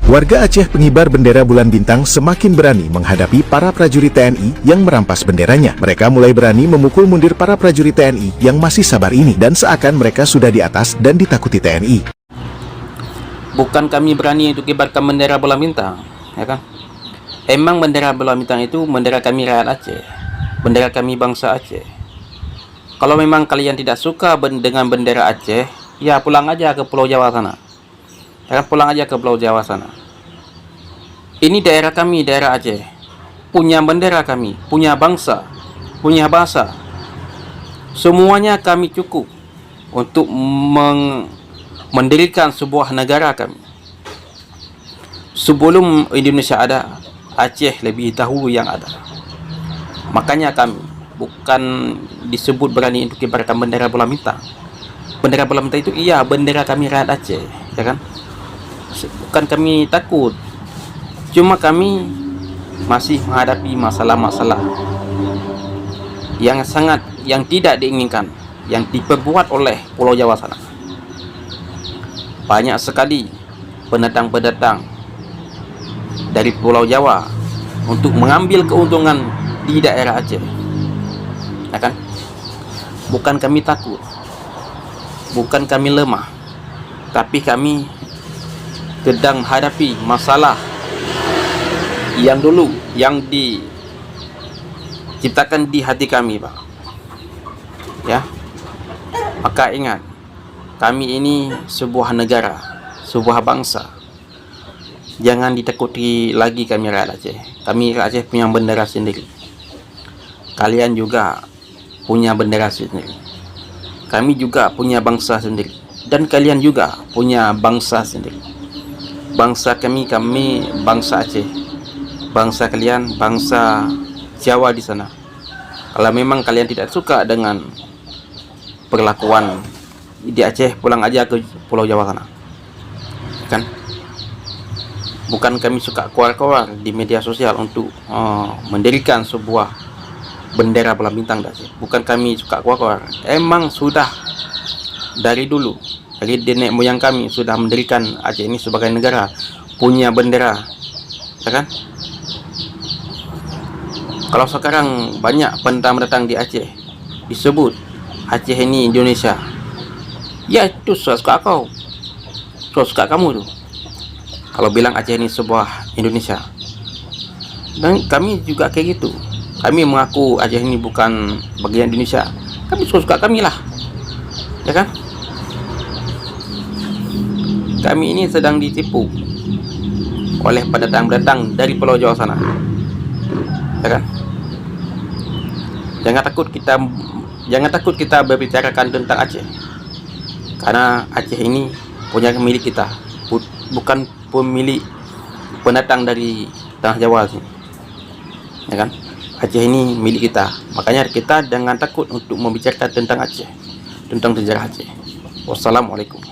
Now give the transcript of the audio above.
Warga Aceh pengibar bendera bulan bintang semakin berani menghadapi para prajurit TNI yang merampas benderanya. Mereka mulai berani memukul mundur para prajurit TNI yang masih sabar ini, dan seakan mereka sudah di atas dan ditakuti TNI. Bukan kami berani untuk kibarkan bendera bulan bintang, ya kan? Emang bendera bulan bintang itu bendera kami rakyat Aceh, bendera kami bangsa Aceh. Kalau memang kalian tidak suka dengan bendera Aceh, ya pulang aja ke Pulau Jawa sana. Ya kan, pulang aja ke Pulau Jawa sana. Ini daerah kami, daerah Aceh. Punya bendera kami, punya bangsa, punya bahasa. Semuanya kami cukup untuk mendirikan sebuah negara kami. Sebelum Indonesia ada, Aceh lebih dahulu yang ada. Makanya kami bukan disebut berani untuk kibarkan bendera bulan bintang. Bendera bulan bintang itu iya bendera kami rakyat Aceh, ya kan? Bukan kami takut, cuma kami masih menghadapi masalah-masalah yang tidak diinginkan, yang diperbuat oleh Pulau Jawa sana. Banyak sekali pendatang-pendatang dari Pulau Jawa untuk mengambil keuntungan di daerah Aceh, ya kan? Bukan kami takut, bukan kami lemah, tapi kami sedang menghadapi masalah yang dulu yang diciptakan di hati kami, Pak. Ya. Maka ingat, kami ini sebuah negara, sebuah bangsa. Jangan ditakuti lagi kami rakyat Aceh. Kami rakyat Aceh punya bendera sendiri. Kalian juga punya bendera sendiri. Kami juga punya bangsa sendiri. Dan kalian juga punya bangsa sendiri. Bangsa kami bangsa Aceh. Bangsa kalian bangsa Jawa di sana. Kalau memang kalian tidak suka dengan perlakuan di Aceh, pulang aja ke Pulau Jawa sana, kan? Bukan kami suka keluar-keluar di media sosial untuk mendirikan sebuah bendera bulan bintang di Aceh. Bukan kami suka keluar-keluar. Emang sudah dari dulu, dari nenek moyang kami sudah mendirikan Aceh ini sebagai negara, punya bendera, ya kan? Kalau sekarang banyak pendatang di Aceh disebut Aceh ini Indonesia, ya itu suka kau, suka kamu tuh kalau bilang Aceh ini sebuah Indonesia. Dan kami juga kayak gitu. Kami mengaku Aceh ini bukan bagian Indonesia. Kami suka kami lah, ya kan? Kami ini sedang ditipu oleh pendatang-pendatang dari Pulau Jawa sana, ya kan? Jangan takut kita berbicarakan tentang Aceh, karena Aceh ini punya milik kita, bukan pemilik pendatang dari tanah Jawa sini, ya kan? Aceh ini milik kita. Makanya kita jangan takut untuk membicarakan tentang Aceh, tentang sejarah Aceh. Wassalamualaikum.